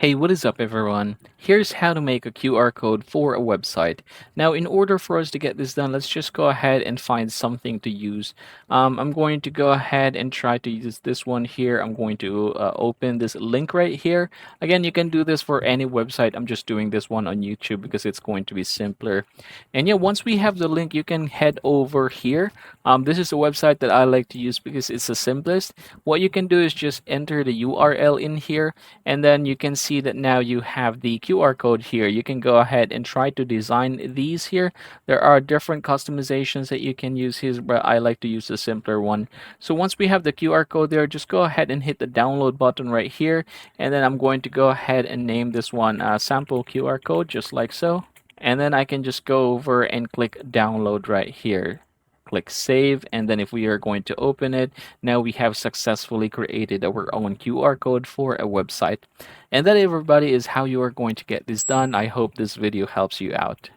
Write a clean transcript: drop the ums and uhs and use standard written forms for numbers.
Hey, what is up, everyone? Here's how to make a QR code for a website. Now, in order for us to get this done, let's just go ahead and find something to use. I'm going to go ahead and try to use this one here. I'm going to open this link right here. Again, you can do this for any website. I'm just doing this one on YouTube because it's going to be simpler. And yeah, once we have the link, you can head over here. This is a website that I like to use because it's the simplest. What you can do is just enter the URL in here, and then you can see that now you have the QR code here. You can go ahead and try to design these here. There are different customizations that you can use here, but I like to use the simpler one. So once we have the QR code there, just go ahead and hit the download button right here. And then I'm going to go ahead and name this one sample QR code, just like so. And then I can just go over and click download right here. Click save, and then if we are going to open it, now we have successfully created our own QR code for a website. And that, everybody, is how you are going to get this done. I hope this video helps you out.